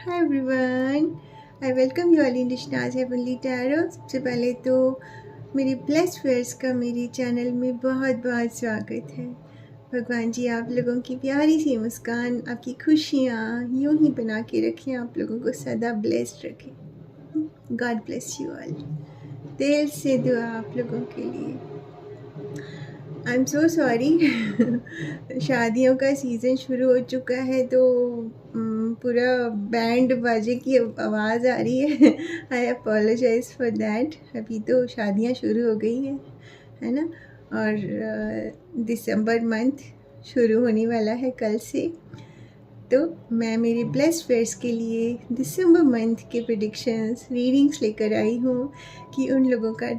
Hi everyone, I welcome you all in Rishna's Heavenly Tarot। सबसे पहले तो मेरी ब्लेस्ड फ्रेंड्स का मेरे चैनल में बहुत बहुत स्वागत है। भगवान जी आप लोगों की प्यारी सी मुस्कान, आपकी खुशियाँ यूं ही बना के रखें, आप लोगों को सदा ब्लेस्ड रखें। God bless you all. दिल से दुआ आप लोगों के लिए। आई एम सो सॉरी शादियों का सीज़न शुरू हो चुका है तो पूरा बैंड बाजे की आवाज़ आ रही है। आई अपोलोजाइज़ फॉर दैट। अभी तो शादियां शुरू हो गई है ना। और दिसंबर मंथ शुरू होने वाला है कल से। तो मैं मेरे ब्लेस्ड फ्रेंड्स के लिए दिसंबर मंथ के प्रेडिक्शंस रीडिंग्स लेकर आई हूँ कि उन लोगों का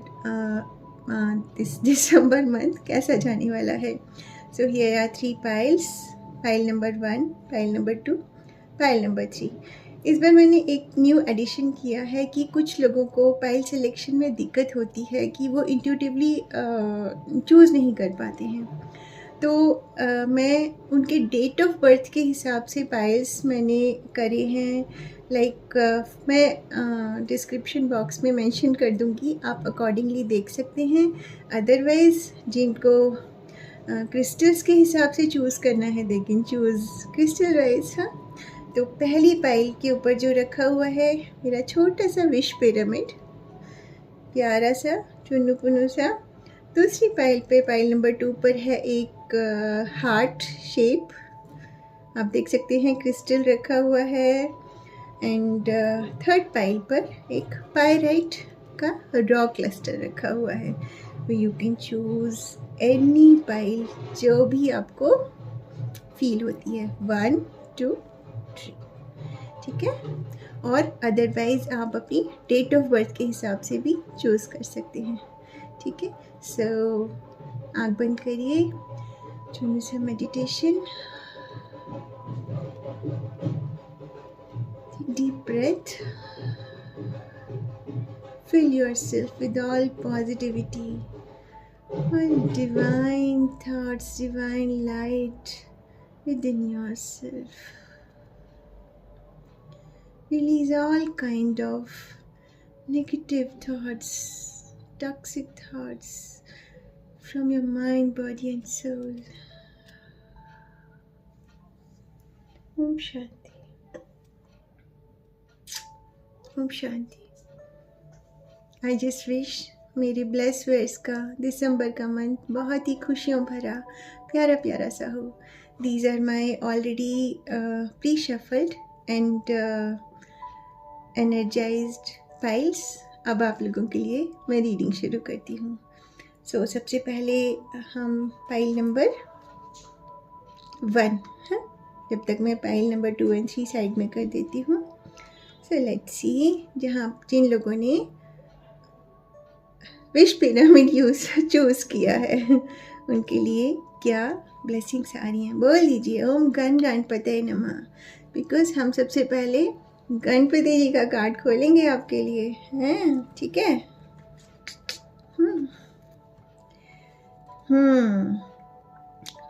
दिसंबर मंथ कैसा जाने वाला है। So here are 3 piles, pile number 1, pile number 2, pile number 3। इस बार मैंने एक न्यू एडिशन किया है कि कुछ लोगों को पाइल सिलेक्शन में दिक्कत होती है कि वो इंट्यूटिवली चूज़ नहीं कर पाते हैं। तो मैं उनके डेट ऑफ बर्थ के हिसाब से पाइल्स मैंने करे हैं। मैं डिस्क्रिप्शन बॉक्स में मेंशन कर दूंगी, आप अकॉर्डिंगली देख सकते हैं। अदरवाइज़ जिनको क्रिस्टल्स के हिसाब से चूज़ करना है they can choose crystal wise. हाँ, तो पहली पाइल के ऊपर जो रखा हुआ है मेरा छोटा सा विश पिरामिड, प्यारा सा चुन्नू पुन्नू सा। दूसरी पाइल पे, पाइल नंबर 2 पर है एक हार्ट शेप, आप देख सकते हैं क्रिस्टल रखा हुआ है। एंड थर्ड पाइल पर एक पायराइट का रॉ क्लस्टर रखा हुआ है। You can choose any pile जो भी आपको फील होती है, 1 2 3, ठीक है। और अदरवाइज़ आप अपनी डेट ऑफ बर्थ के हिसाब से भी चूज़ कर सकते हैं, ठीक है। सो आँख बंद करिए, छोटे से meditation, deep breath, fill yourself with all positivity, all divine thoughts, divine light within yourself. Release all kind of negative thoughts, toxic thoughts from your mind, body and soul. Om Shanti, Om Shanti। I just wish मेरे bless words का दिसंबर का month बहुत ही खुशियों भरा प्यारा प्यारा सा हो। These are my already pre shuffled and energized piles. अब आप लोगों के लिए मैं रीडिंग शुरू करती हूँ। सो सबसे पहले हम पाइल नंबर 1, हाँ, जब तक मैं पाइल नंबर 2 और 3 साइड में कर देती हूँ। सो लेट्स सी, जिन लोगों ने विश पिरामिड चूज़ किया है उनके लिए क्या ब्लेसिंग्स आ रही हैं। बोल दीजिए ओम गणपतये नमः। बिकॉज हम सबसे पहले गणपति जी का कार्ड खोलेंगे आपके लिए, हैं, ठीक है।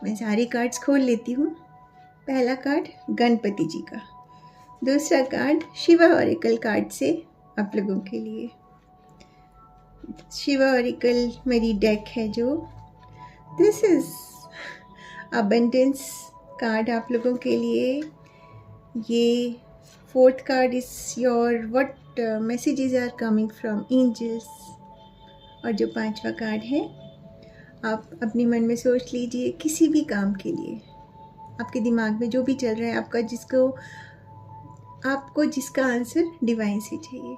मैं सारे कार्ड्स खोल लेती हूँ। पहला कार्ड गणपति जी का, दूसरा कार्ड शिवा ऑरिकल कार्ड से आप लोगों के लिए। शिवा ऑरिकल मेरी डेक है जो, दिस इज अबंडेंस कार्ड आप लोगों के लिए। ये fourth card is your what messages are coming from angels. और जो 5वां कार्ड है, आप अपने मन में सोच लीजिए किसी भी काम के लिए आपके दिमाग में जो भी चल रहा है, आपको जिसका आंसर डिवाइन से चाहिए,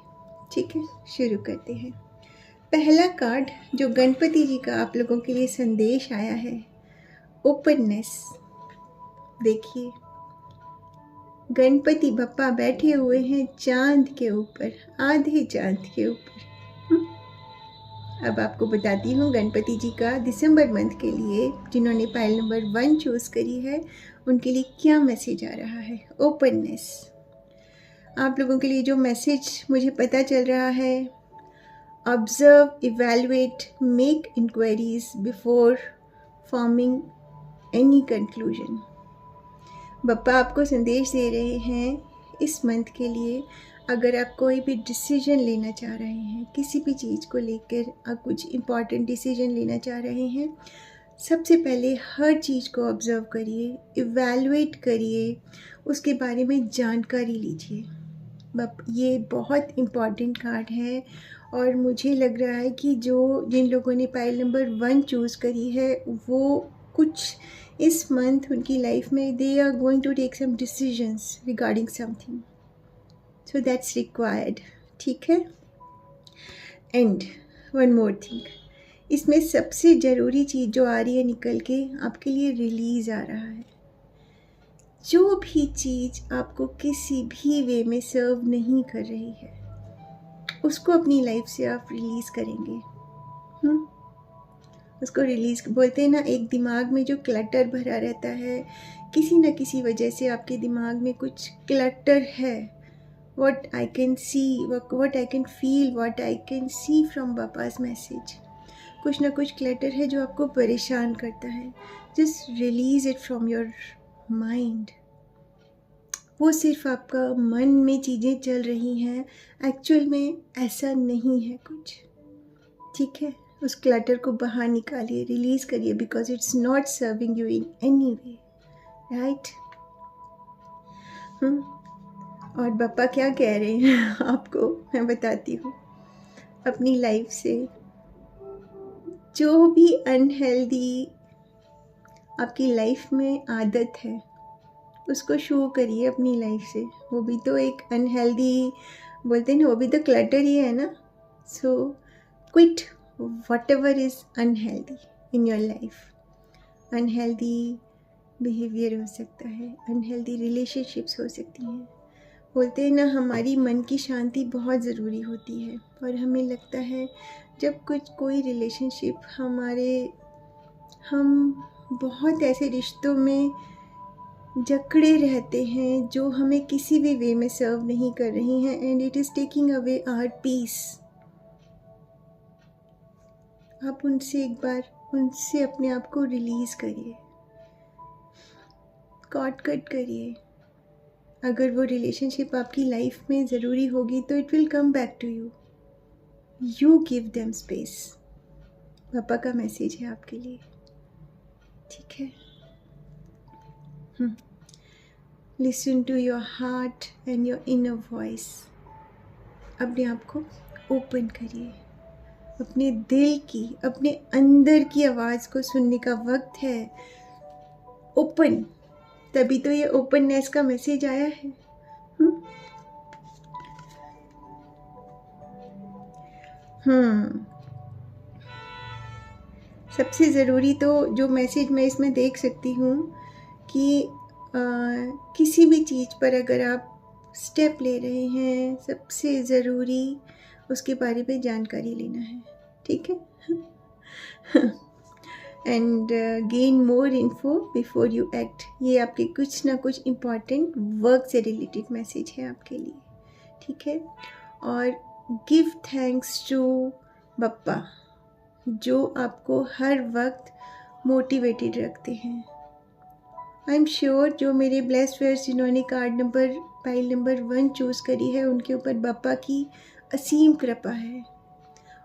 ठीक है। शुरू करते हैं। पहला कार्ड जो गणपति जी का आप लोगों के लिए संदेश आया है, ओपननेस। देखिए गणपति बप्पा बैठे हुए हैं चांद के ऊपर, आधे चांद के ऊपर। अब आपको बताती हूँ गणपति जी का दिसंबर मंथ के लिए, जिन्होंने पाइल नंबर 1 चूज़ करी है, उनके लिए क्या मैसेज आ रहा है। ओपननेस। आप लोगों के लिए जो मैसेज मुझे पता चल रहा है, observe, evaluate, make inquiries before forming any conclusion। Bappa आपको संदेश दे रहे हैं, इस मंथ के लिए अगर आप कोई भी डिसीजन लेना चाह रहे हैं, किसी भी चीज़ को लेकर आप कुछ इम्पॉर्टेंट डिसीजन लेना चाह रहे हैं, सबसे पहले हर चीज़ को ऑब्ज़र्व करिए, इवैल्यूएट करिए, उसके बारे में जानकारी लीजिए। ये बहुत इम्पॉर्टेंट कार्ड है और मुझे लग रहा है कि जिन लोगों ने पाइल नंबर 1 चूज़ करी है वो कुछ इस मंथ उनकी लाइफ में they are going to take some decisions regarding something, so that's required. ठीक है। एंड वन मोर थिंग, इसमें सबसे ज़रूरी चीज़ जो आ रही है निकल के आपके लिए, रिलीज़ आ रहा है। जो भी चीज़ आपको किसी भी वे में सर्व नहीं कर रही है उसको अपनी लाइफ से आप रिलीज़ करेंगे। उसको रिलीज़ बोलते हैं ना, एक दिमाग में जो क्लटर भरा रहता है, किसी न किसी वजह से आपके दिमाग में कुछ क्लटर है। what I can see, what I can feel, what I can see from papa's message, कुछ ना कुछ क्लटर है जो आपको परेशान करता है। Just release it from your mind. वो सिर्फ आपका मन में चीज़ें चल रही हैं, एक्चुअल में ऐसा नहीं है कुछ। ठीक है, उस क्लटर को बाहर निकालिए, रिलीज़ करिए, because it's not serving you in any way, right. और पापा क्या कह रहे हैं आपको मैं बताती हूँ। अपनी लाइफ से जो भी अनहेल्दी आपकी लाइफ में आदत है उसको शो करिए अपनी लाइफ से। वो भी तो एक अनहेल्दी बोलते हैं ना, वो भी तो क्लटर ही है ना। So quit whatever is unhealthy in your life. Unhealthy behaviour हो सकता है, अनहेल्दी रिलेशनशिप्स हो सकती हैं। बोलते हैं ना, हमारी मन की शांति बहुत ज़रूरी होती है और हमें लगता है जब कोई रिलेशनशिप हम बहुत ऐसे रिश्तों में जकड़े रहते हैं जो हमें किसी भी वे में सर्व नहीं कर रही हैं, and it is taking away our peace. आप उनसे अपने आप को रिलीज़ करिए, कॉट कट करिए। अगर वो रिलेशनशिप आपकी लाइफ में ज़रूरी होगी तो it will come back to you give them space. पापा का मैसेज है आपके लिए। ठीक है। Listen to your heart and your inner voice. अपने आप को ओपन करिए, अपने दिल की, अपने अंदर की आवाज़ को सुनने का वक्त है। ओपन, तभी तो ये ओपननेस का मैसेज आया है। सबसे ज़रूरी तो जो मैसेज मैं इसमें देख सकती हूँ कि किसी भी चीज़ पर अगर आप स्टेप ले रहे हैं, सबसे ज़रूरी उसके बारे में जानकारी लेना है। ठीक है। And gain more info before you act. ये आपके कुछ ना कुछ इम्पॉर्टेंट वर्क से रिलेटेड मैसेज है आपके लिए। ठीक है। और गिव थैंक्स टू बप्पा जो आपको हर वक्त मोटिवेटेड रखते हैं। आई एम श्योर जो मेरे ब्लेस्ड व्यूअर्स जिन्होंने पाइल नंबर 1 चूज़ करी है, उनके ऊपर बप्पा की असीम कृपा है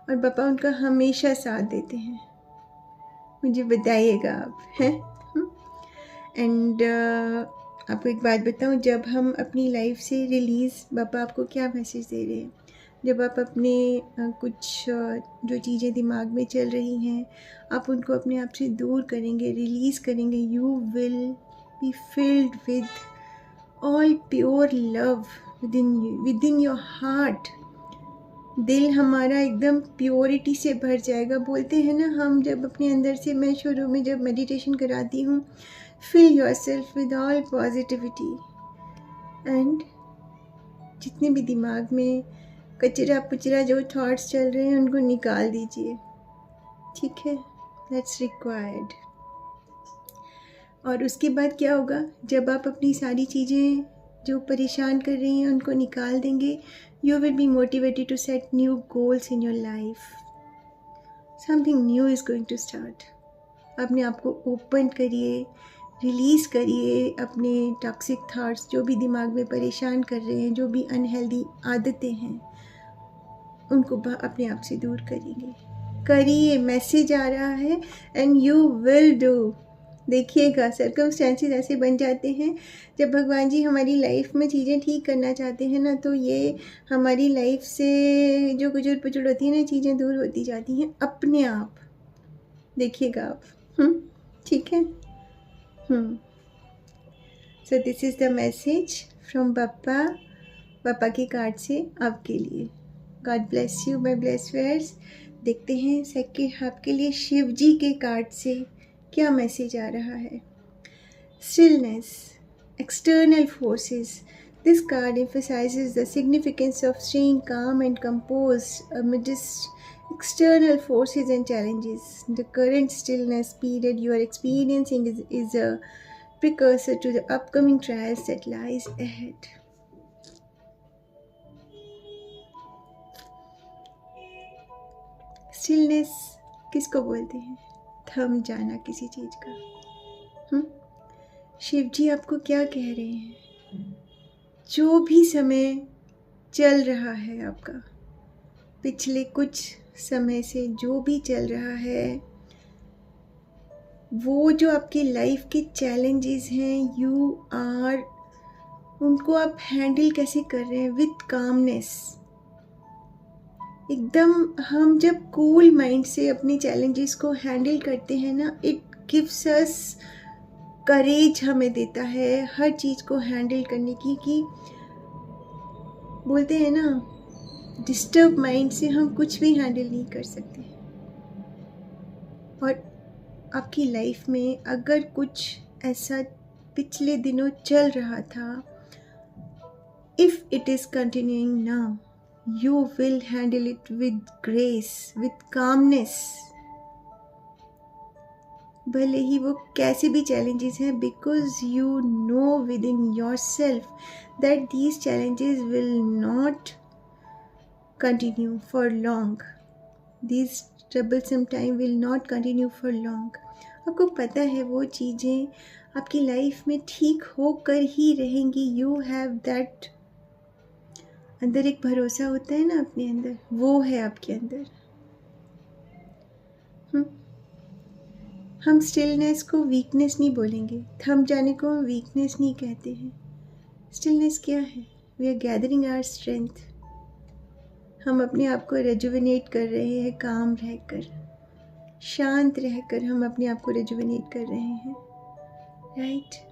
और बप्पा उनका हमेशा साथ देते हैं। मुझे बताइएगा आप, हैं। एंड आपको एक बात बताऊं, जब हम अपनी लाइफ से रिलीज़, बप्पा आपको क्या मैसेज दे रहे हैं? जब आप अपने कुछ जो चीज़ें दिमाग में चल रही हैं, आप उनको अपने आप से दूर करेंगे, रिलीज़ करेंगे, you will be filled with all pure love with in your heart. दिल हमारा एकदम प्योरिटी से भर जाएगा। बोलते हैं ना, हम जब अपने अंदर से, मैं शुरू में जब मेडिटेशन कराती हूँ, fill yourself with all positivity, and जितने भी दिमाग में कचरा पुचरा जो थॉट्स चल रहे हैं उनको निकाल दीजिए। ठीक है, दैट्स रिक्वायर्ड। और उसके बाद क्या होगा, जब आप अपनी सारी चीज़ें जो परेशान कर रही हैं उनको निकाल देंगे, you will be motivated to set new goals in your life. Something new is going to start. अपने आप को ओपन करिए, रिलीज़ करिए अपने टॉक्सिक थॉट्स, जो भी दिमाग में परेशान कर रहे हैं, जो भी अनहेल्दी आदतें हैं, उनको अपने आप से दूर करिए। मैसेज आ रहा है एंड यू विल डू। देखिएगा सर्कमस्टेंसेस ऐसे बन जाते हैं जब भगवान जी हमारी लाइफ में चीज़ें ठीक करना चाहते हैं ना, तो ये हमारी लाइफ से जो गुजर पुजर होती है ना, चीज़ें दूर होती जाती हैं अपने आप। देखिएगा आप। ठीक है। So this is the message from पापा के कार्ड से आपके लिए। God bless you my blessed viewers. देखते हैं सेकंड आपके लिए शिव जी के कार्ड से क्या मैसेज आ रहा है। Stillness, external forces. This card emphasizes the significance of staying calm and composed amidst external forces and challenges. The current stillness period you are experiencing is a precursor to the upcoming trials that lies ahead. Stillness किसको बोलते हैं? थम जाना किसी चीज़ का। शिव जी आपको क्या कह रहे हैं? जो भी समय चल रहा है आपका, पिछले कुछ समय से जो भी चल रहा है, वो जो आपकी लाइफ के चैलेंजेस हैं, उनको आप हैंडल कैसे कर रहे हैं? With calmness. एकदम हम जब कूल माइंड से अपने चैलेंजेस को हैंडल करते हैं ना, इट गिव्स अस करेज, हमें देता है हर चीज़ को हैंडल करने की। कि बोलते हैं ना, डिस्टर्ब माइंड से हम कुछ भी हैंडल नहीं कर सकते। और आपकी लाइफ में अगर कुछ ऐसा पिछले दिनों चल रहा था, if it is continuing now, you will handle it with grace, with calmness. भले ही वो कैसे भी challenges हैं, because you know within yourself that these challenges will not continue for long. These troublesome time will not continue for long. आपको पता है वो चीज़ें आपकी लाइफ में ठीक होकर ही रहेंगी। You have that, अंदर एक भरोसा होता है ना अपने अंदर, वो है आपके अंदर। हम स्टिलनेस को वीकनेस नहीं बोलेंगे, थम जाने को हम वीकनेस नहीं कहते हैं। स्टिलनेस क्या है? We are gathering our strength. हम अपने आप को रेजुविनेट कर रहे हैं, काम रहकर, शांत रहकर हम अपने आप को रेजुविनेट कर रहे हैं। Right.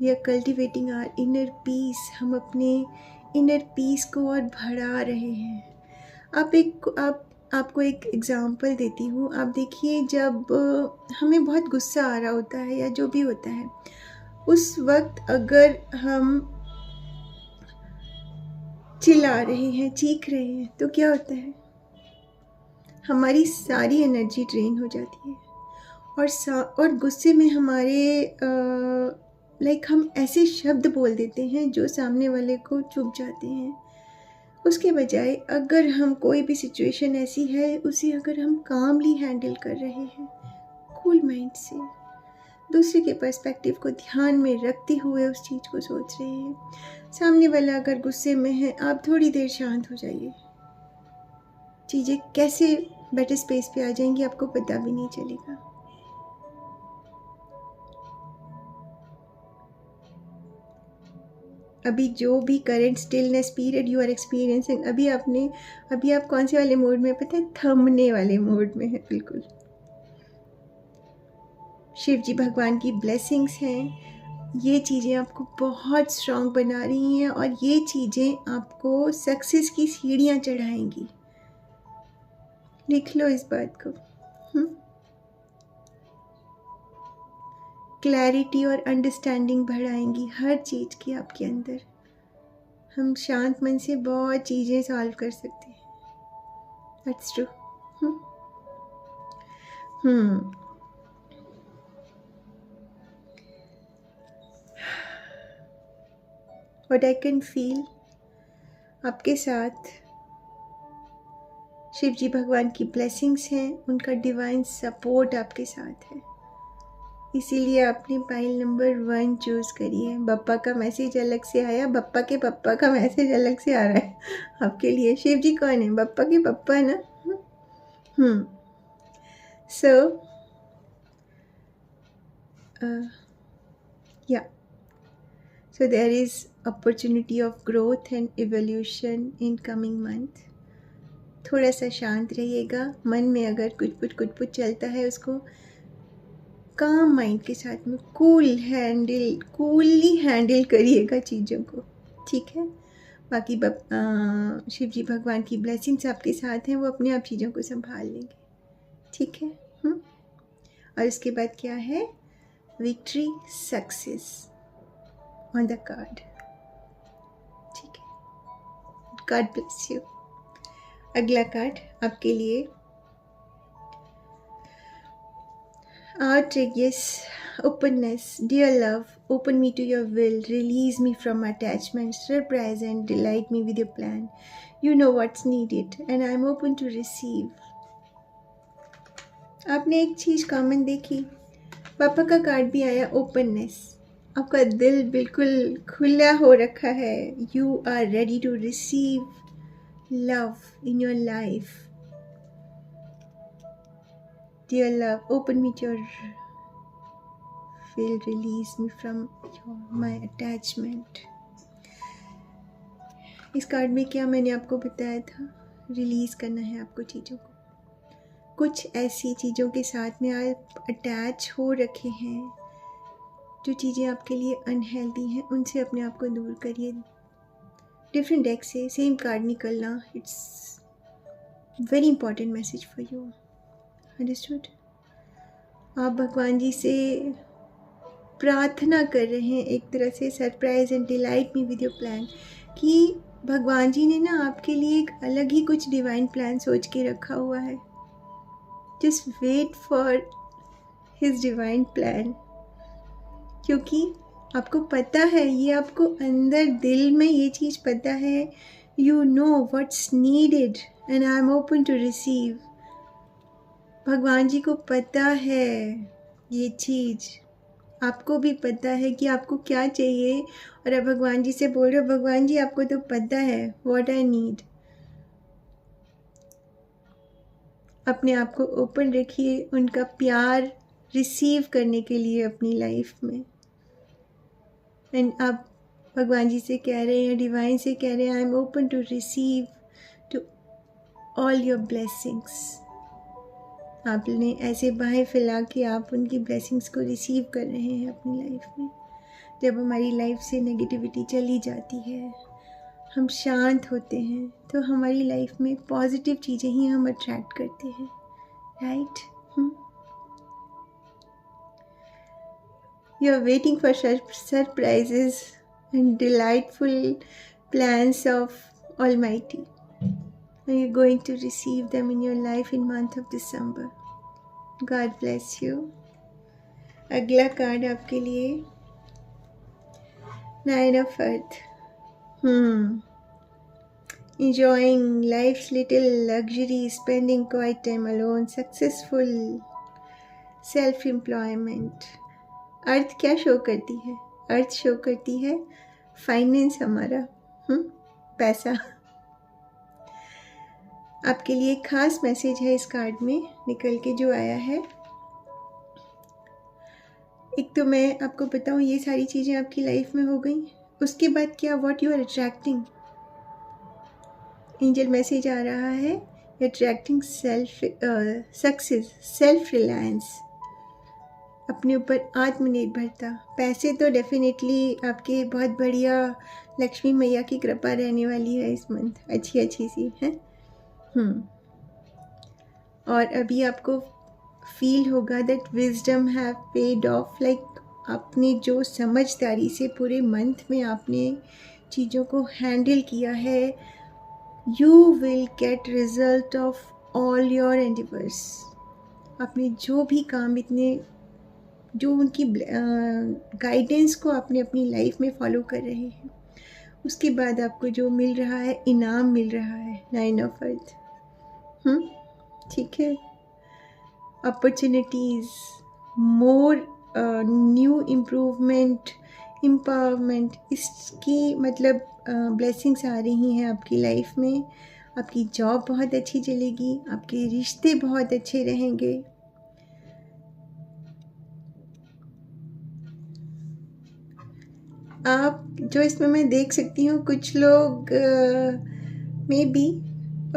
We are cultivating our inner peace. हम अपने इनर पीस को और बढ़ा रहे हैं। आपको एक एग्ज़ाम्पल देती हूँ। आप देखिए, जब हमें बहुत गुस्सा आ रहा होता है या जो भी होता है, उस वक्त अगर हम चिल्ला रहे हैं, चीख रहे हैं, तो क्या होता है? हमारी सारी एनर्जी ड्रेन हो जाती है। और गुस्से में हमारे हम ऐसे शब्द बोल देते हैं जो सामने वाले को चुभ जाते हैं। उसके बजाय अगर हम कोई भी सिचुएशन ऐसी है, उसे अगर हम कामली हैंडल कर रहे हैं, कूल माइंड से, दूसरे के पर्सपेक्टिव को ध्यान में रखते हुए उस चीज़ को सोच रहे हैं। सामने वाला अगर गुस्से में है, आप थोड़ी देर शांत हो जाइए, चीज़ें कैसे बेटर स्पेस पे आ जाएंगी आपको पता भी नहीं चलेगा। अभी जो भी current stillness period you are experiencing, अभी आप कौन से वाले मोड में? पता है? थमने वाले मोड में है। बिल्कुल। शिव जी भगवान की ब्लेसिंग्स हैं। ये चीज़ें आपको बहुत स्ट्रॉन्ग बना रही हैं और ये चीज़ें आपको सक्सेस की सीढ़ियाँ चढ़ाएंगी। लिख लो इस बात को। क्लैरिटी और अंडरस्टैंडिंग बढ़ाएंगी हर चीज़ की आपके अंदर। हम शांत मन से बहुत चीज़ें सॉल्व कर सकते हैं। That's true. What I can feel, आपके साथ शिव जी भगवान की ब्लेसिंग्स हैं, उनका डिवाइन सपोर्ट आपके साथ है। इसीलिए आपने पाइल नंबर 1 चूज़ करी है। बप्पा का मैसेज अलग से आया, बप्पा के पप्पा का मैसेज अलग से आ रहा है आपके लिए। शिव जी कौन है? बप्पा के पप्पा है ना? सो या so there is opportunity of growth and evolution in coming month। थोड़ा सा शांत रहिएगा। मन में अगर कुछ चलता है उसको काम माइंड के साथ में कूली हैंडल करिएगा चीज़ों को, ठीक है। बाकी शिव जी भगवान की ब्लेसिंग्स आपके साथ हैं, वो अपने आप चीज़ों को संभाल लेंगे, ठीक है। और इसके बाद क्या है? Victory success on the card, ठीक है। God bless you. अगला कार्ड आपके लिए outrageous openness। Dear love, open me to your will, release me from attachment, surprise and delight me with your plan। You know what's needed and I'm open to receive। आपने एक चीज़ common देखी, पापा का card भी आया openness. आपका दिल बिल्कुल खुला हो रखा है। You are ready to receive love in your life. Dear love, open me to your will, release me from my attachment। इस कार्ड में क्या मैंने आपको बताया था? रिलीज़ करना है आपको चीज़ों को। कुछ ऐसी चीज़ों के साथ में आप अटैच हो रखे हैं, जो चीज़ें आपके लिए अनहेल्दी हैं, उनसे अपने आप को दूर करिए। डिफरेंट डेक से सेम कार्ड निकलना, it's very important message for you. Understood? आप भगवान जी से प्रार्थना कर रहे हैं एक तरह से, surprise and delight me with your plan, कि भगवान जी ने ना आपके लिए एक अलग ही कुछ डिवाइन प्लान सोच के रखा हुआ है। Just wait for his divine plan, क्योंकि आपको पता है, ये आपको अंदर दिल में ये चीज़ पता है। You know what's needed and I am open to receive. भगवान जी को पता है ये चीज़, आपको भी पता है कि आपको क्या चाहिए, और अब भगवान जी से बोल रहे हो, भगवान जी आपको तो पता है व्हाट आई नीड। अपने आप को ओपन रखिए उनका प्यार रिसीव करने के लिए अपनी लाइफ में। एंड आप भगवान जी से कह रहे हैं, डिवाइन से कह रहे हैं, I am open to receive to all your blessings. आपने ऐसे बाहें फैला के आप उनकी ब्लेसिंग्स को रिसीव कर रहे हैं अपनी लाइफ में। जब हमारी लाइफ से नेगेटिविटी चली जाती है, हम शांत होते हैं, तो हमारी लाइफ में पॉजिटिव चीज़ें ही हम अट्रैक्ट करते हैं, right? You are waiting for surprises and delightful plans of almighty. You're going to receive them in your life in month of December। God bless you। अगला कार्ड आपके लिए 9 of Earth। Enjoying life's little luxury, spending quiet time alone, successful self-employment। अर्थ क्या show करती है? अर्थ show करती है finance, हमारा पैसा। आपके लिए एक खास मैसेज है इस कार्ड में निकल के जो आया है। एक तो मैं आपको बताऊं, ये सारी चीज़ें आपकी लाइफ में हो गई, उसके बाद क्या? What you are attracting. Angel message आ रहा है, अट्रैक्टिंग सक्सेस, सेल्फ रिलायंस, अपने ऊपर आत्मनिर्भरता। पैसे तो डेफिनेटली आपके बहुत बढ़िया, लक्ष्मी मैया की कृपा रहने वाली है इस मंथ, अच्छी सी है। और अभी आपको फील होगा that wisdom have paid of, like आपने जो समझदारी से पूरे मंथ में आपने चीज़ों को हैंडल किया है, you will get result of all your endeavours. आपने जो भी काम, इतने जो उनकी गाइडेंस को आपने अपनी लाइफ में फॉलो कर रहे हैं, उसके बाद आपको जो मिल रहा है, इनाम मिल रहा है 9 of Earth। ठीक है। Opportunities, more new improvement, empowerment, इसकी मतलब ब्लेसिंग्स आ रही हैं आपकी लाइफ में। आपकी जॉब बहुत अच्छी चलेगी, आपके रिश्ते बहुत अच्छे रहेंगे। आप जो इसमें मैं देख सकती हूँ, कुछ लोग मे बी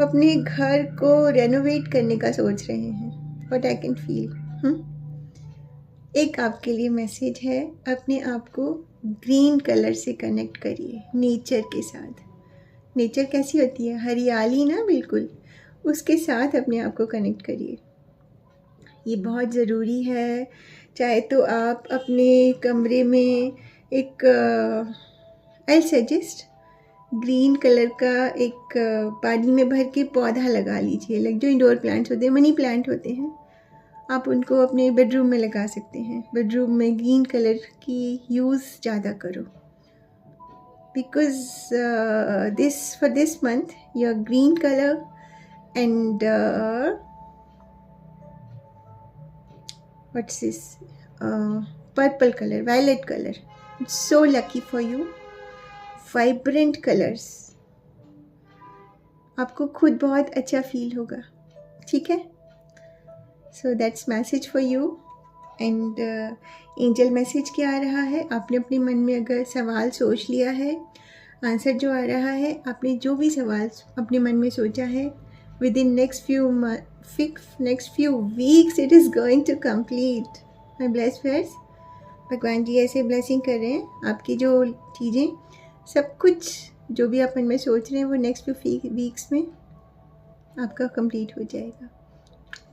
अपने घर को रेनोवेट करने का सोच रहे हैं, व्हाट आई कैन फील। एक आपके लिए मैसेज है, अपने आप को ग्रीन कलर से कनेक्ट करिए नेचर के साथ। नेचर कैसी होती है, हरियाली ना, बिल्कुल उसके साथ अपने आप को कनेक्ट करिए। ये बहुत ज़रूरी है। चाहे तो आप अपने कमरे में एक आई सजेस्ट ग्रीन कलर का एक पानी में भर के पौधा लगा लीजिए। लाइक जो इंडोर प्लांट्स होते हैं, मनी प्लांट होते हैं, आप उनको अपने बेडरूम में लगा सकते हैं। बेडरूम में ग्रीन कलर की यूज़ ज़्यादा करो, because for this month your green colour and what's this purple colour, violet colour, it's so lucky for you. Vibrant colours, आपको खुद बहुत अच्छा फील होगा, ठीक है। So that's message for you. And angel message क्या आ रहा है, आपने अपने मन में अगर सवाल सोच लिया है, आंसर जो आ रहा है, आपने जो भी सवाल अपने मन में सोचा है, within next few weeks it is going to complete. My blessed friends, भगवान जी ऐसे ब्लेसिंग कर रहे हैं, आपकी जो चीज़ें, सब कुछ जो भी आप मन में सोच रहे हैं, वो नेक्स्ट फ्यू वीक्स में आपका कंप्लीट हो जाएगा।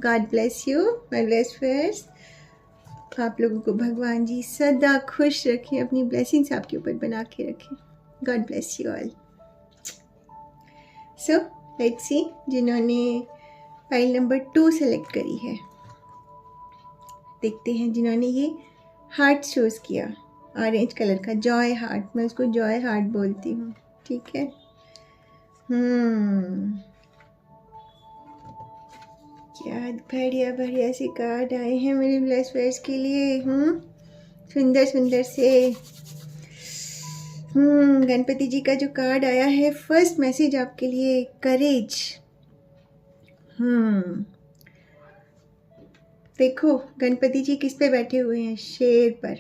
God bless you my blessed friends. आप लोगों को भगवान जी सदा खुश रखें, अपनी ब्लेसिंग्स आपके ऊपर बना के रखें। God bless you all. So let's see, जिन्होंने फाइल नंबर 2 सेलेक्ट करी है, देखते हैं जिन्होंने ये हार्ट चूज़ किया, ऑरेंज कलर का जॉय हार्ट, मैं उसको जॉय हार्ट बोलती हूँ, ठीक है। क्या बढ़िया बढ़िया से कार्ड आए हैं मेरे ब्लेस्ड फ्रेंड्स के लिए। सुंदर सुंदर से। गणपति जी का जो कार्ड आया है, फर्स्ट मैसेज आपके लिए, करेज। देखो गणपति जी किस पे बैठे हुए हैं, शेर पर।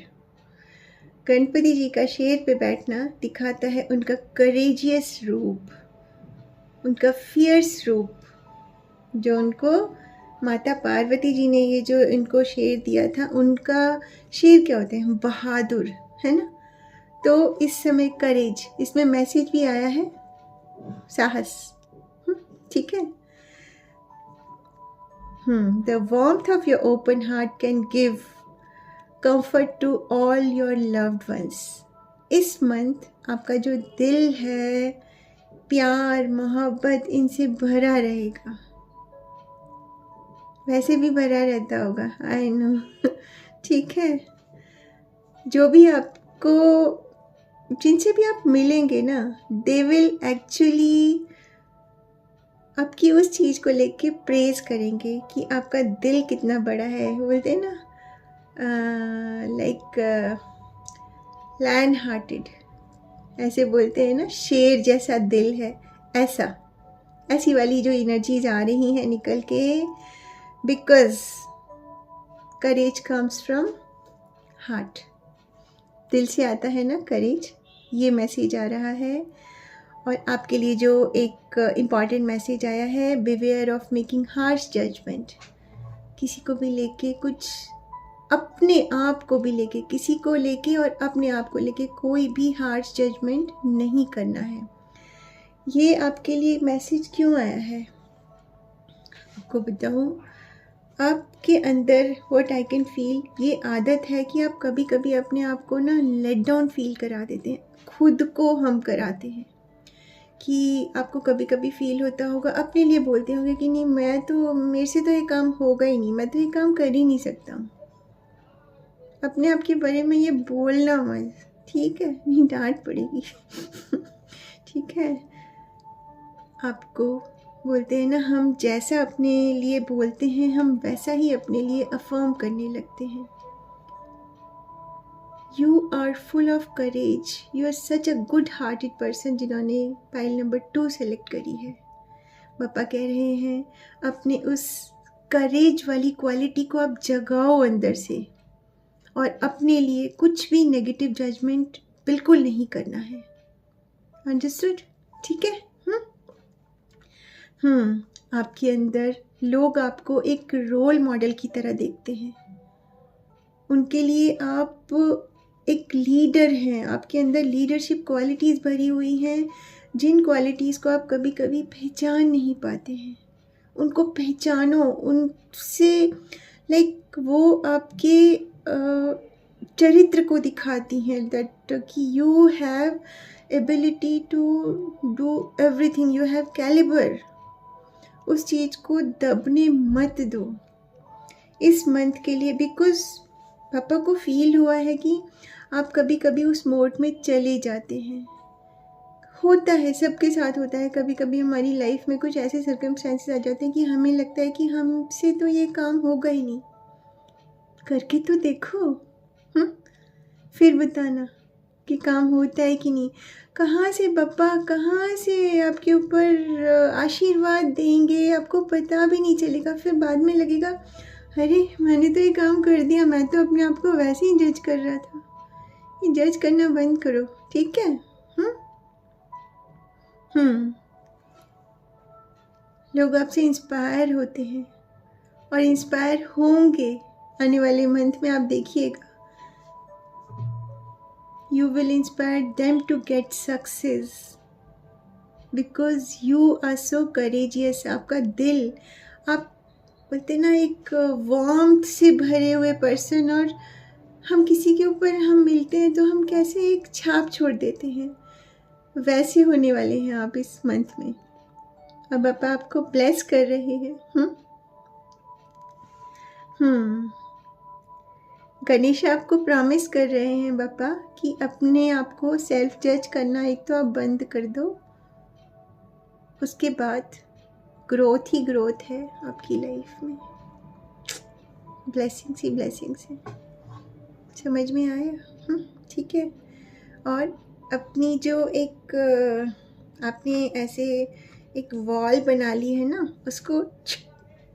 गणपति जी का शेर पे बैठना दिखाता है उनका करेजियस रूप, उनका फियर्स रूप, जो उनको माता पार्वती जी ने ये जो इनको शेर दिया था, उनका शेर क्या होते हैं, बहादुर, है ना। तो इस समय करेज, इसमें मैसेज भी आया है, साहस, ठीक है। The warmth of your open heart can give comfort to all your loved ones. इस मंथ आपका जो दिल है, प्यार मोहब्बत इनसे भरा रहेगा, वैसे भी भरा रहता होगा, आई नो, ठीक है। जो भी आपको, जिनसे भी आप मिलेंगे ना, दे विल एक्चुअली आपकी उस चीज़ को लेके प्रेज करेंगे कि आपका दिल कितना बड़ा है। बोलते हैं ना, लाइक लायन हार्टेड, ऐसे बोलते हैं ना, शेर जैसा दिल है, ऐसी वाली जो एनर्जीज आ रही हैं निकल के, because courage comes from heart, दिल से आता है ना करेज। ये मैसेज आ रहा है। और आपके लिए जो एक इम्पॉर्टेंट मैसेज आया है, beware of making harsh judgement. किसी को भी लेके, कुछ अपने आप को भी लेके, किसी को लेके और अपने आप को लेके कोई भी हार्श जजमेंट नहीं करना है। ये आपके लिए मैसेज क्यों आया है, आपको बताऊँ। आपके अंदर व्हाट आई कैन फील, ये आदत है कि आप कभी कभी अपने आप को ना लेट डाउन फील करा देते हैं, खुद को हम कराते हैं। कि आपको कभी कभी फील होता होगा, अपने लिए बोलते होंगे कि नहीं, मेरे से तो ये काम होगा ही नहीं, मैं तो ये काम कर ही नहीं सकता हूँ। अपने आप के बारे में ये बोलना मत, ठीक है, नहीं डांट पड़ेगी ठीक है। आपको बोलते हैं ना, हम जैसा अपने लिए बोलते हैं, हम वैसा ही अपने लिए अफर्म करने लगते हैं। You are full of courage, you are such a good hearted person जिन्होंने पाइल नंबर 2 सेलेक्ट करी है। पापा कह रहे हैं अपने उस करेज वाली क्वालिटी को आप जगाओ अंदर से, और अपने लिए कुछ भी नेगेटिव जजमेंट बिल्कुल नहीं करना है। अंडरस्टूड? ठीक है। आपके अंदर लोग आपको एक रोल मॉडल की तरह देखते हैं, उनके लिए आप एक लीडर हैं, आपके अंदर लीडरशिप क्वालिटीज़ भरी हुई हैं, जिन क्वालिटीज़ को आप कभी कभी पहचान नहीं पाते हैं। उनको पहचानो, उनसे लाइक वो आपके चरित्र को दिखाती हैं, दैट कि you have ability to do everything, you have calibre. उस चीज़ को दबने मत दो इस मंथ के लिए, बिकॉज पापा को फील हुआ है कि आप कभी कभी उस मोड में चले जाते हैं। होता है, सबके साथ होता है। कभी कभी हमारी लाइफ में कुछ ऐसे सर्कमस्टेंसेस आ जाते हैं कि हमें लगता है कि हमसे तो ये काम होगा ही नहीं, करके तो देखो, फिर बताना कि काम होता है कि नहीं। कहाँ से पापा, कहाँ से आपके ऊपर आशीर्वाद देंगे, आपको पता भी नहीं चलेगा। फिर बाद में लगेगा अरे मैंने तो ये काम कर दिया, मैं तो अपने आप को वैसे ही जज कर रहा था। ये जज करना बंद करो, ठीक है? लोग आपसे इंस्पायर होते हैं और इंस्पायर होंगे आने वाले मंथ में, आप देखिएगा। You will inspire them to get success because you are so courageous। आपका दिल, आप बोलते ना एक वार्मथ से भरे हुए पर्सन, और हम किसी के ऊपर हम मिलते हैं तो हम कैसे एक छाप छोड़ देते हैं, वैसे होने वाले हैं आप इस मंथ में। अब पापा आपको ब्लेस कर रहे हैं। गणेश आपको प्रॉमिस कर रहे हैं पापा कि अपने आप को सेल्फ जज करना एक तो आप बंद कर दो, उसके बाद ग्रोथ ही ग्रोथ है आपकी लाइफ में। ब्लेसिंग्स ही ब्लेसिंग्स है। समझ में आया? ठीक है। और अपनी जो एक आपने ऐसे एक वॉल बना ली है ना, उसको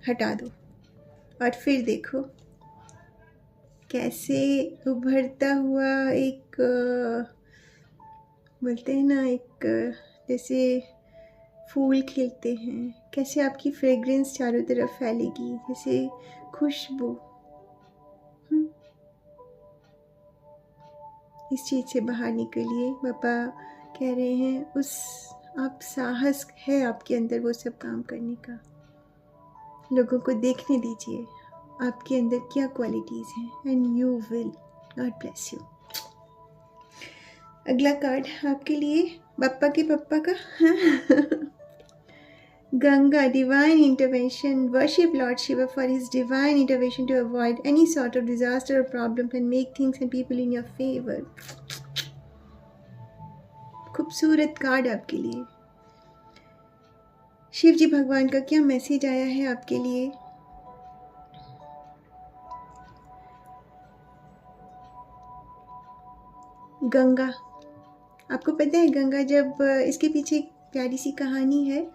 हटा दो और फिर देखो कैसे उभरता हुआ एक बोलते हैं ना, एक जैसे फूल खिलते हैं, कैसे आपकी फ्रेग्रेंस चारों तरफ फैलेगी, जैसे खुशबू। इस चीज़ से बाहर निकलिए। पापा कह रहे हैं उस आप साहस है आपके अंदर वो सब काम करने का। लोगों को देखने दीजिए आपके अंदर क्या क्वालिटीज़ हैं, and you will. God bless you. अगला कार्ड आपके लिए पापा के पापा का Ganga, divine intervention. Worship Lord Shiva for his divine intervention to avoid any sort of disaster or problem and make things and people in your favor. खूबसूरत card आपके लिए। शिव जी भगवान का क्या मैसेज आया है आपके लिए? गंगा, आपको पता है गंगा, जब इसके पीछे एक प्यारी सी कहानी है,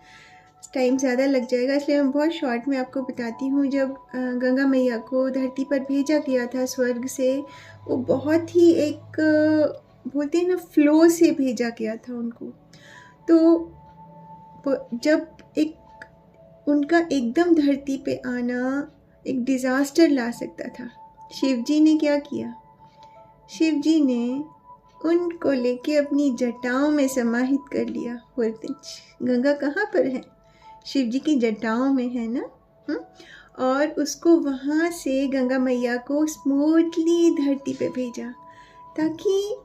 टाइम ज़्यादा लग जाएगा इसलिए मैं बहुत शॉर्ट में आपको बताती हूँ। जब गंगा मैया को धरती पर भेजा गया था स्वर्ग से, वो बहुत ही एक बोलते हैं ना फ्लो से भेजा गया था उनको। तो जब एक उनका एकदम धरती पे आना एक डिज़ास्टर ला सकता था, शिव जी ने क्या किया? शिव जी ने उनको लेके अपनी जटाओं में समाहित कर लिया। बोलते गंगा कहाँ पर है? शिव जी की जटाओं में है ना। और उसको वहाँ से गंगा मैया को स्मूथली धरती पे भेजा, ताकि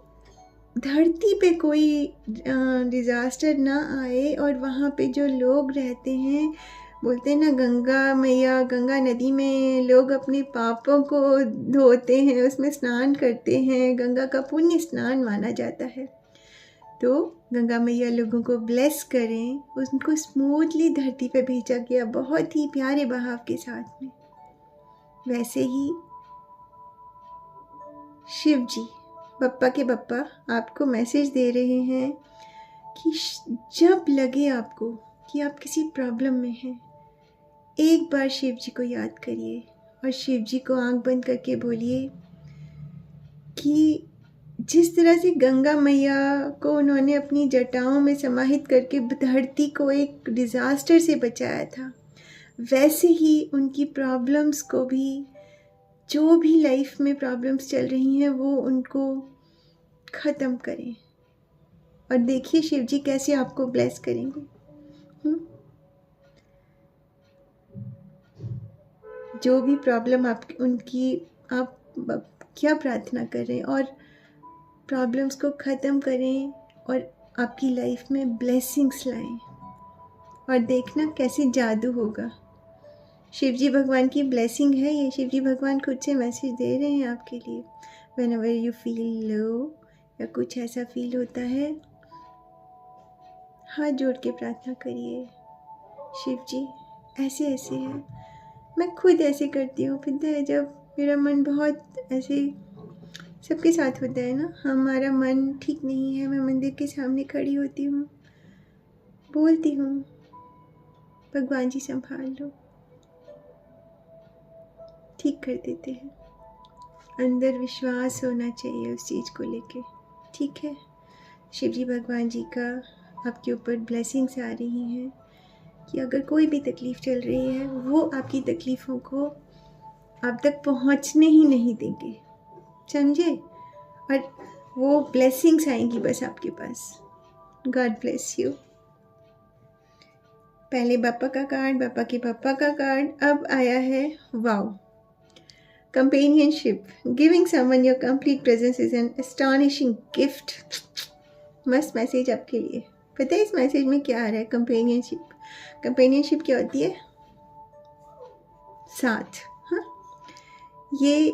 धरती पे कोई डिज़ास्टर ना आए। और वहाँ पे जो लोग रहते हैं, बोलते हैं ना गंगा मैया, गंगा नदी में लोग अपने पापों को धोते हैं, उसमें स्नान करते हैं, गंगा का पुण्य स्नान माना जाता है। तो गंगा मैया लोगों को ब्लेस करें, उनको स्मूथली धरती पे भेजा गया बहुत ही प्यारे बहाव के साथ में। वैसे ही शिव जी बप्पा के बप्पा आपको मैसेज दे रहे हैं कि जब लगे आपको कि आप किसी प्रॉब्लम में हैं, एक बार शिव जी को याद करिए और शिव जी को आंख बंद करके बोलिए कि जिस तरह से गंगा मैया को उन्होंने अपनी जटाओं में समाहित करके धरती को एक डिज़ास्टर से बचाया था, वैसे ही उनकी प्रॉब्लम्स को भी, जो भी लाइफ में प्रॉब्लम्स चल रही हैं, वो उनको ख़त्म करें। और देखिए शिव जी कैसे आपको ब्लेस करेंगे। जो भी प्रॉब्लम आप उनकी, आप क्या प्रार्थना करें और प्रॉब्लम्स को ख़त्म करें और आपकी लाइफ में ब्लेसिंग्स लाएं, और देखना कैसे जादू होगा। शिवजी भगवान की ब्लेसिंग है ये। शिवजी भगवान खुद से मैसेज दे रहे हैं आपके लिए। व्हेनेवर यू फील लो या कुछ ऐसा फील होता है, हाथ जोड़ के प्रार्थना करिए, शिव जी ऐसे ऐसे है। मैं खुद ऐसे करती हूँ, पता है, जब मेरा मन बहुत ऐसे, सबके साथ होता है ना, हमारा मन ठीक नहीं है, मैं मंदिर के सामने खड़ी होती हूँ, बोलती हूँ भगवान जी संभाल लो, ठीक कर देते हैं। अंदर विश्वास होना चाहिए उस चीज़ को लेके, ठीक है। शिव जी भगवान जी का आपके ऊपर ब्लेसिंग्स आ रही हैं कि अगर कोई भी तकलीफ़ चल रही है, वो आपकी तकलीफ़ों को आप तक पहुंचने ही नहीं देंगे, समझे। और वो ब्लेसिंग्स आएंगी बस आपके पास। God bless you. पहले पापा का कार्ड, पापा के पापा का कार्ड, अब आया है wow, companionship. Giving someone your complete presence is an astonishing gift. मस्त मैसेज आपके लिए। पता है इस मैसेज में क्या आ रहा है? कंपेनियनशिप। कंपेनियनशिप क्या होती है? साथ। हाँ, ये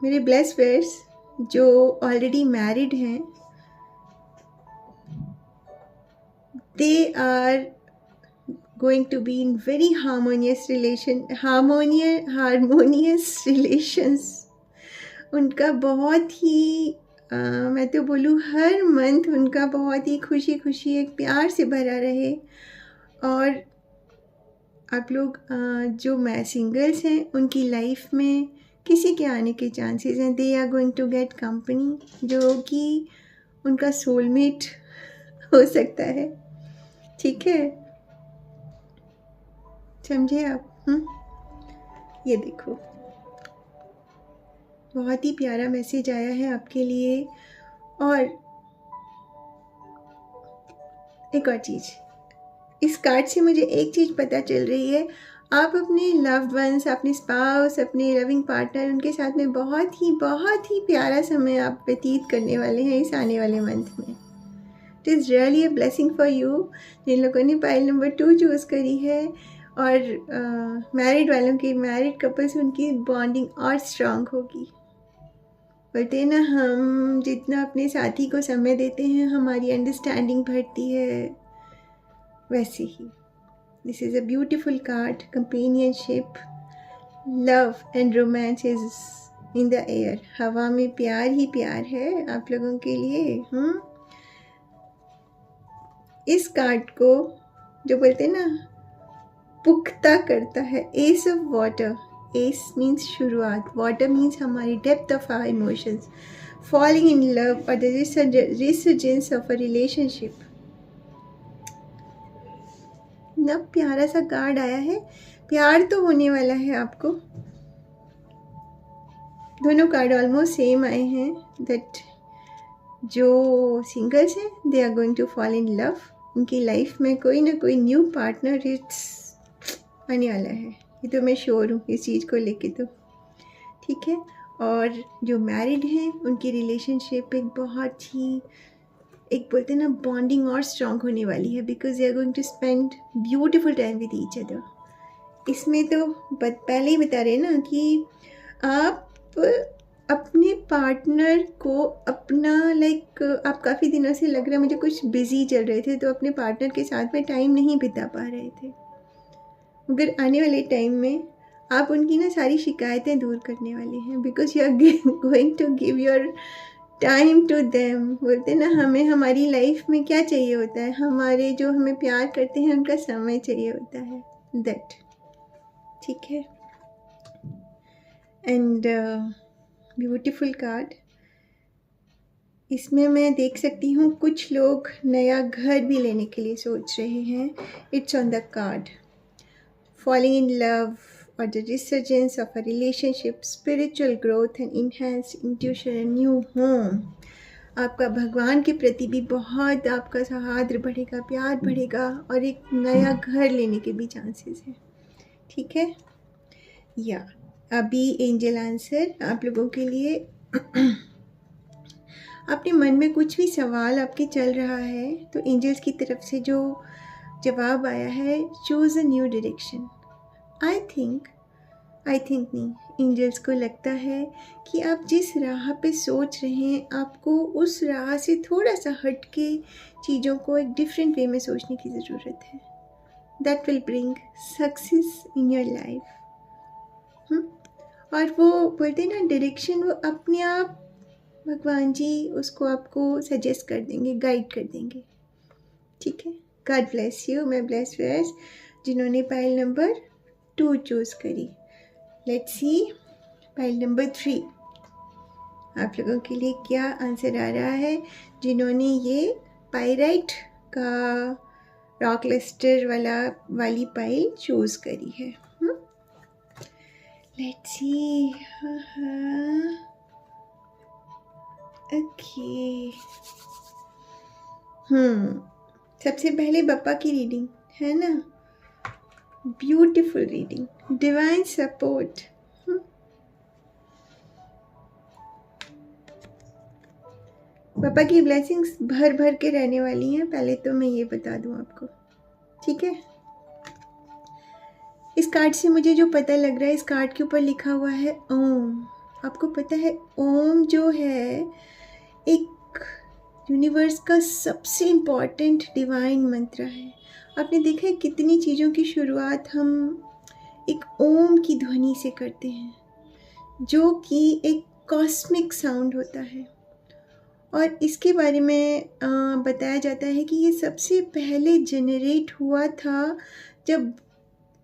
मेरे ब्लेस्ड फ्रेंड्स जो ऑलरेडी मैरिड हैं, they are going to be in very harmonious relations। उनका बहुत ही मैं तो बोलूँ हर मंथ उनका बहुत ही खुशी खुशी एक प्यार से भरा रहे। और आप लोग जो मैं सिंगल्स हैं, उनकी लाइफ में किसी के आने के चांसेस हैं। They are going to get company जो कि उनका सोलमेट हो सकता है, ठीक है, समझे आप? ये देखो, बहुत ही प्यारा मैसेज आया है आपके लिए। और एक और चीज़, इस कार्ड से मुझे एक चीज़ पता चल रही है, आप अपने लव्ड वंस, अपने स्पाउस, अपने लविंग पार्टनर, उनके साथ में बहुत ही प्यारा समय आप व्यतीत करने वाले हैं इस आने वाले मंथ में। It is really a blessing for you. जिन लोगों ने पाइल नंबर 2 चूज़ करी है, और मैरिड वालों की, मैरिड कपल्स, उनकी बॉन्डिंग और स्ट्रांग होगी। बोलते हैं ना, हम जितना अपने साथी को समय देते हैं, हमारी अंडरस्टैंडिंग बढ़ती है, वैसे ही this is a beautiful card. Companionship, love and romance is in the air. हवा में प्यार ही प्यार है आप लोगों के लिए। इस कार्ड को जो बोलते हैं ना, पुख्ता करता है। Ace of water. Ace means शुरुआत, वाटर मीन्स हमारी depth of our emotions, falling in love और the resurgence of a relationship. ना प्यारा सा कार्ड आया है। प्यार तो होने वाला है आपको। दोनों कार्ड ऑलमोस्ट सेम आए हैं। दैट जो सिंगल्स हैं, they are going to fall in love. उनकी लाइफ में कोई ना कोई न्यू पार्टनर आने वाला है, ये तो मैं श्योर हूँ इस चीज़ को लेके तो, ठीक है। और जो मैरिड हैं, उनकी रिलेशनशिप एक बहुत ही, एक बोलते हैं ना, बॉन्डिंग और स्ट्रॉन्ग होने वाली है, because they are going to spend beautiful time with each other. इसमें तो पहले ही बता रहे हैं ना कि आप अपने पार्टनर को अपना आप काफ़ी दिनों से लग रहा है मुझे कुछ बिजी चल रहे थे, तो अपने पार्टनर के साथ में टाइम नहीं बिता पा रहे थे, मगर आने वाले टाइम में आप उनकी ना सारी शिकायतें दूर करने वाले हैं, because you are going to give your time to them. बोलते ना, हमें हमारी लाइफ में क्या चाहिए होता है, हमारे जो हमें प्यार करते हैं उनका समय चाहिए होता है, दैट। ठीक है। And beautiful card. इसमें मैं देख सकती हूँ कुछ लोग नया घर भी लेने के लिए सोच रहे हैं। It's on the card falling in love or the resurgence of a relationship, spiritual growth and enhanced intuition, a new home. आपका भगवान के प्रति भी बहुत आपका सौहार्द बढ़ेगा, प्यार बढ़ेगा और एक नया घर लेने के भी चांसेस हैं। ठीक है। या अभी एंजल आंसर आप लोगों के लिए। अपने मन में कुछ भी सवाल आपके चल रहा है तो एंजल्स की तरफ से जो जवाब आया है, choose a new direction. I think नहीं, एंजल्स को लगता है कि आप जिस राह पे सोच रहे हैं, आपको उस राह से थोड़ा सा हट के चीज़ों को एक डिफरेंट वे में सोचने की ज़रूरत है। That will bring success in your life. और वो बोलते हैं ना, डायरेक्शन वो अपने आप भगवान जी उसको आपको सजेस्ट कर देंगे, गाइड कर देंगे। ठीक है। God bless you. मैं ब्लेस व्यूअर्स जिन्होंने पाइल नंबर 2 चूज़ करी। लेट्स सी पाइल नंबर 3 आप लोगों के लिए क्या आंसर आ रहा है, जिन्होंने ये पाइराइट का रॉक लस्टर वाली पाइल चूज़ करी है। Let's see. ओके। सबसे पहले बप्पा की रीडिंग है ना, ब्यूटीफुल रीडिंग, डिवाइन सपोर्ट। पापा की ब्लेसिंग्स भर भर के रहने वाली हैं, पहले तो मैं ये बता दूं आपको। ठीक है। इस कार्ड से मुझे जो पता लग रहा है, इस कार्ड के ऊपर लिखा हुआ है ओम। आपको पता है ओम जो है एक यूनिवर्स का सबसे इम्पॉर्टेंट डिवाइन मंत्र है। आपने देखा है कितनी चीज़ों की शुरुआत हम एक ओम की ध्वनि से करते हैं, जो कि एक कॉस्मिक साउंड होता है। और इसके बारे में बताया जाता है कि ये सबसे पहले जनरेट हुआ था जब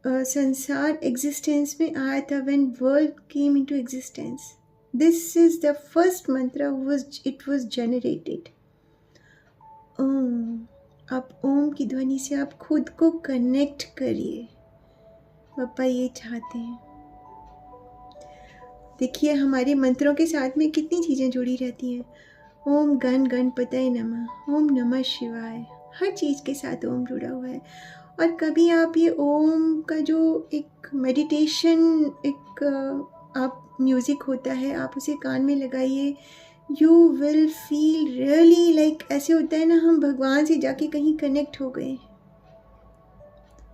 संसार एग्जिस्टेंस में आया था, when world came into existence. This is the first मंत्र इट वाज जनरेटेड। ओम। आप ओम की ध्वनि से आप खुद को कनेक्ट करिए, पापा ये चाहते हैं। देखिए हमारे मंत्रों के साथ में कितनी चीज़ें जुड़ी रहती हैं। ओम गण गणपतये नमः, ओम नमः शिवाय, हर चीज़ के साथ ओम जुड़ा हुआ है। और कभी आप ये ओम का जो एक मेडिटेशन एक आप म्यूज़िक होता है, आप उसे कान में लगाइए, you will feel really like, ऐसे होता है ना हम भगवान से जाके कहीं कनेक्ट हो गए।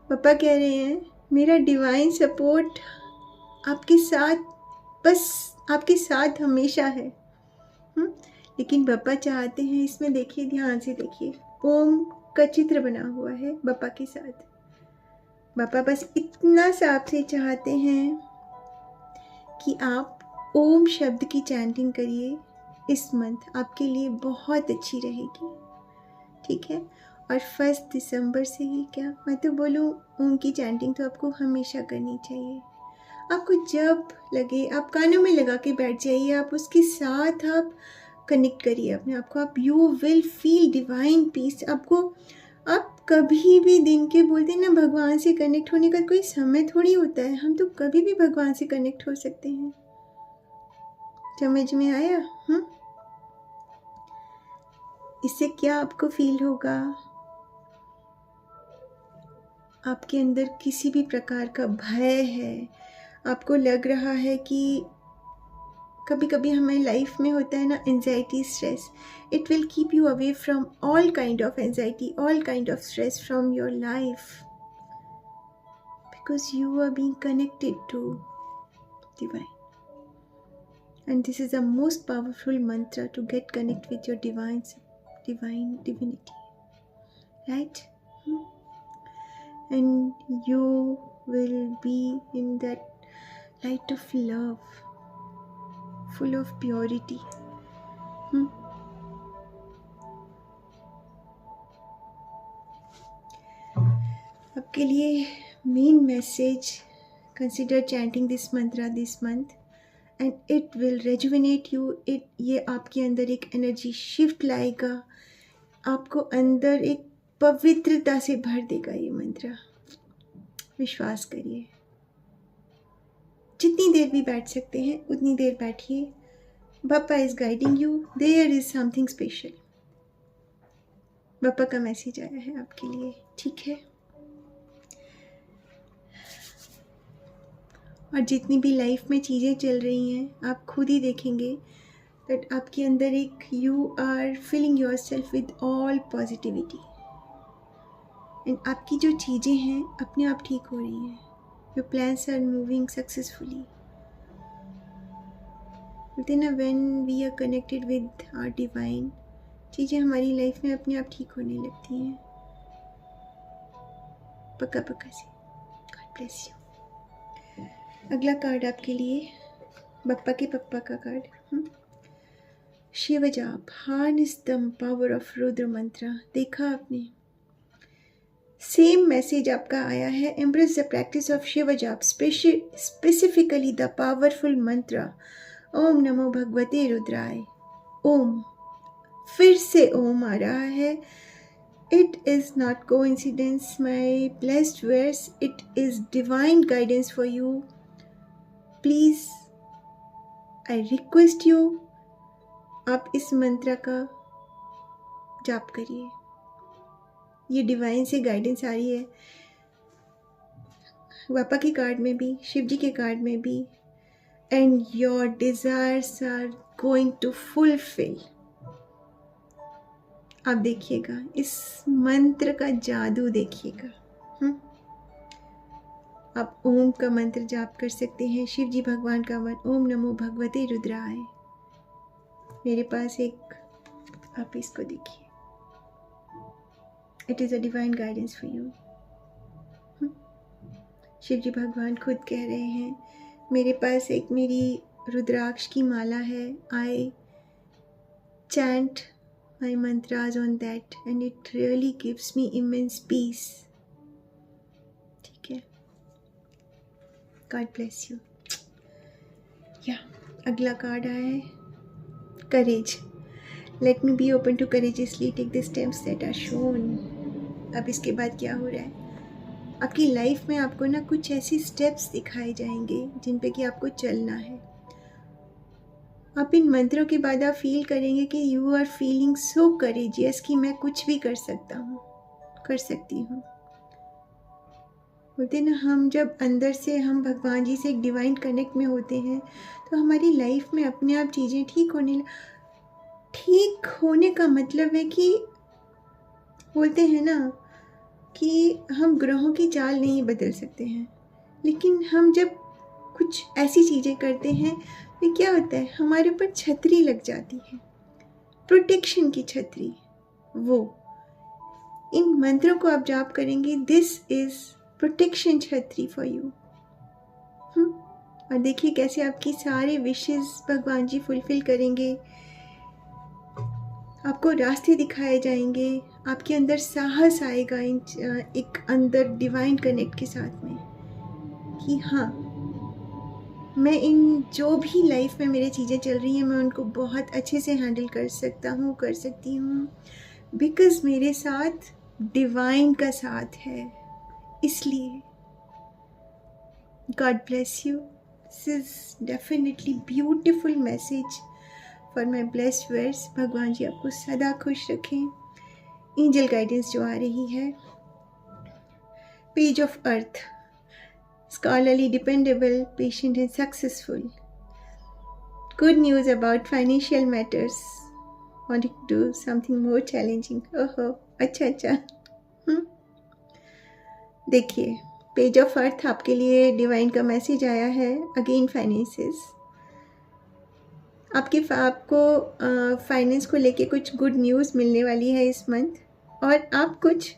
पापा कह रहे हैं मेरा डिवाइन सपोर्ट आपके साथ, बस आपके साथ हमेशा है। लेकिन पापा चाहते हैं, इसमें देखिए ध्यान से देखिए, ओम का चित्र बना हुआ है पापा के साथ। पापा बस इतना सा आपसे चाहते हैं कि आप ओम शब्द की चैंटिंग करिए। इस मंथ आपके लिए बहुत अच्छी रहेगी। ठीक है। और 1 दिसंबर से ही क्या मैं तो बोलूँ, ओम की चैंटिंग तो आपको हमेशा करनी चाहिए। आपको जब लगे आप कानों में लगा के बैठ जाइए, आप उसके साथ आप कनेक्ट करिए अपने आप को। आप you will feel divine peace. आपको आप कभी भी दिन के, बोलते हैं ना भगवान से कनेक्ट होने का कोई समय थोड़ी होता है, हम तो कभी भी भगवान से कनेक्ट हो सकते हैं। समझ में आया? इससे क्या आपको फील होगा, आपके अंदर किसी भी प्रकार का भय है, आपको लग रहा है कि कभी कभी हमें लाइफ में होता है ना anxiety, stress, it will keep you away from all kind of anxiety, all kind of stress from your life, because you are being connected to divine, and this is the most powerful mantra to get connect with your divine divinity, right? And you will be in that light of love, full of purity, आपके लिए main message, consider chanting this Mantra this month and it will rejuvenate you. ये आपके अंदर एक energy shift लाएगा, आपको अंदर एक पवित्रता से भर देगा ये मंत्र। विश्वास करिए। जितनी देर भी बैठ सकते हैं उतनी देर बैठिए। Bappa is guiding you, there is something special. Bappa का मैसेज आया है आपके लिए, ठीक है। और जितनी भी लाइफ में चीज़ें चल रही हैं, आप खुद ही देखेंगे दैट आपके अंदर एक you are filling yourself with all positivity and आपकी जो चीज़ें हैं अपने आप ठीक हो रही हैं। Your plans are moving successfully. When we are connected with our divine, चीज़ें हमारी लाइफ में अपने आप ठीक होने लगती हैं, पक्का पक्का से। God bless you. अगला कार्ड आपके लिए, बप्पा के पप्पा का card. Shiv jaap, harness the power of Rudra mantra. देखा आपने, सेम मैसेज आपका आया है। Embrace the practice of Shiv jaap, specifically the powerful मंत्र ओम नमो भगवते रुद्राय। ओम, फिर से ओम आ रहा है। It is not coincidence, my blessed verse. It is divine guidance for you. Please, I request you, आप इस मंत्र का जाप करिए। ये डिवाइन से गाइडेंस आ रही है, बापा के कार्ड में भी, शिव जी के कार्ड में भी। And your desires are going to fulfil. आप देखिएगा, इस मंत्र का जादू देखिएगा। आप ओम का मंत्र जाप कर सकते हैं, शिव जी भगवान का मंत्र ओम नमो भगवते रुद्राय। मेरे पास एक, आप इसको देखिए, it is a divine guidance for you. Shiv ji भगवान खुद कह रहे हैं, मेरे पास एक मेरी रुद्राक्ष की माला है। आई chant my mantras on that and it really gives me immense peace. ठीक है, God bless you. अगला कार्ड आया है, courage. Let me be open to courageously take the steps that are shown. अब इसके बाद क्या हो रहा है, आपकी लाइफ में आपको ना कुछ ऐसी स्टेप्स दिखाए जाएंगे जिन पे कि आपको चलना है। आप इन मंत्रों के बाद आप फील करेंगे कि you are feeling so courageous कि मैं कुछ भी कर सकता हूँ, कर सकती हूँ। बोलते ना, हम जब अंदर से हम भगवान जी से एक डिवाइन कनेक्ट में होते हैं तो हमारी लाइफ में अपने आप चीज़ें ठीक होने का मतलब है कि बोलते हैं ना कि हम ग्रहों की चाल नहीं बदल सकते हैं, लेकिन हम जब कुछ ऐसी चीज़ें करते हैं तो क्या होता है, हमारे ऊपर छतरी लग जाती है, प्रोटेक्शन की छतरी। वो इन मंत्रों को आप जाप करेंगे, दिस इज प्रोटेक्शन छतरी फॉर यू। और देखिए कैसे आपकी सारे विशेस भगवान जी फुलफिल करेंगे, आपको रास्ते दिखाए जाएंगे, आपके अंदर साहस आएगा एक अंदर डिवाइन कनेक्ट के साथ में कि हाँ, मैं इन जो भी लाइफ में मेरी चीज़ें चल रही हैं मैं उनको बहुत अच्छे से हैंडल कर सकता हूँ, कर सकती हूँ, बिकॉज़ मेरे साथ डिवाइन का साथ है। इसलिए God bless you. This is definitely beautiful message for my blessed words. भगवान जी आपको सदा खुश रखें। एंजल गाइडेंस जो आ रही है, page of earth, scholarly, dependable, patient and successful. Good news about financial matters. Wanting to do something more challenging. ओहो, अच्छा। देखिए, पेज ऑफ अर्थ आपके लिए डिवाइन का मैसेज आया है। अगेन फाइनेंसेस, आपको फाइनेंस को लेके कुछ गुड न्यूज़ मिलने वाली है इस मंथ, और आप कुछ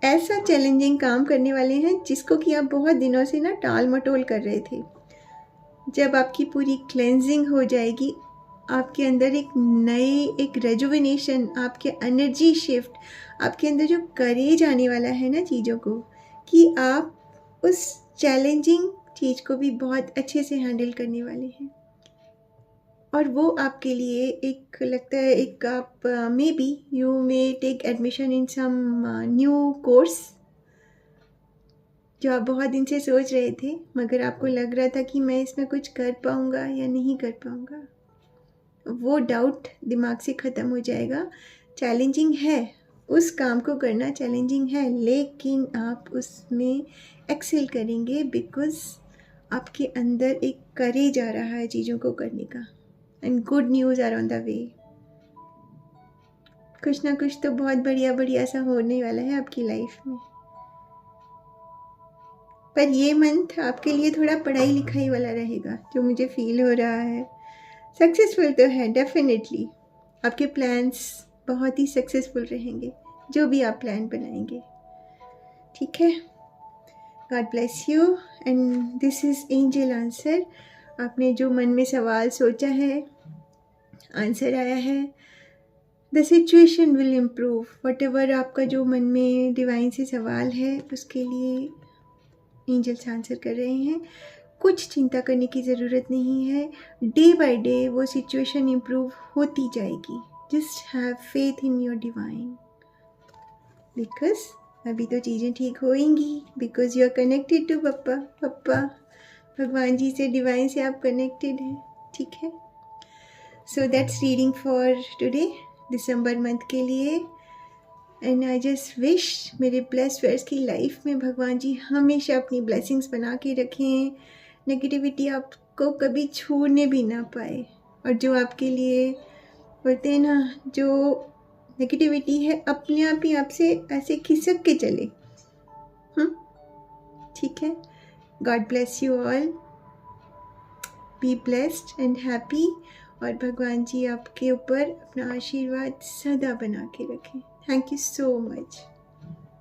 ऐसा चैलेंजिंग काम करने वाले हैं जिसको कि आप बहुत दिनों से ना टाल मटोल कर रहे थे। जब आपकी पूरी क्लेंजिंग हो जाएगी, आपके अंदर एक रेजुविनेशन, आपके एनर्जी शिफ्ट, आपके अंदर जो करेज आने वाला है ना चीज़ों को, कि आप उस चैलेंजिंग चीज़ को भी बहुत अच्छे से हैंडल करने वाले हैं। और वो आपके लिए एक लगता है, एक आप maybe you may take admission in some new course जो आप बहुत दिन से सोच रहे थे, मगर आपको लग रहा था कि मैं इसमें कुछ कर पाऊँगा या नहीं कर पाऊँगा। वो डाउट दिमाग से ख़त्म हो जाएगा। चैलेंजिंग है, उस काम को करना चैलेंजिंग है, लेकिन आप उसमें एक्सेल करेंगे बिकॉज़ आपके अंदर एक करेज आ रहा है चीज़ों को करने का। And good news are on the way. कुछ ना कुछ तो बहुत बढ़िया बढ़िया सा होने वाला है आपकी लाइफ में। पर ये मंथ आपके लिए थोड़ा पढ़ाई लिखाई वाला रहेगा, जो मुझे फील हो रहा है। सक्सेसफुल तो है डेफिनेटली, आपके प्लान्स बहुत ही सक्सेसफुल रहेंगे, जो भी आप प्लान बनाएंगे। ठीक है, God bless you and this is angel answer. आपने जो मन में सवाल सोचा है, आंसर आया है। The situation will improve, what ever आपका जो मन में डिवाइन से सवाल है, उसके लिए एंजल्स आंसर कर रहे हैं। कुछ चिंता करने की ज़रूरत नहीं है। डे बाय डे वो सिचुएशन इम्प्रूव होती जाएगी। Just have faith in your divine, because अभी तो चीज़ें ठीक होएंगी, because you are connected to पप्पा भगवान जी से, डिवाइन से आप कनेक्टेड हैं। ठीक है, so that's reading for today, December month के लिए। एंड आई जस्ट विश मेरे ब्लेस्ड वर्ड्स की लाइफ में भगवान जी हमेशा अपनी ब्लेसिंग्स बना के रखें, नेगेटिविटी आपको कभी छूने भी ना पाए, और जो आपके लिए बोलते हैं ना, जो नेगेटिविटी है अपने आप ही आपसे ऐसे खिसक के चले। ठीक है, God bless you all, be blessed and happy, और भगवान जी आपके ऊपर अपना आशीर्वाद सदा बना के रखें। Thank you so much.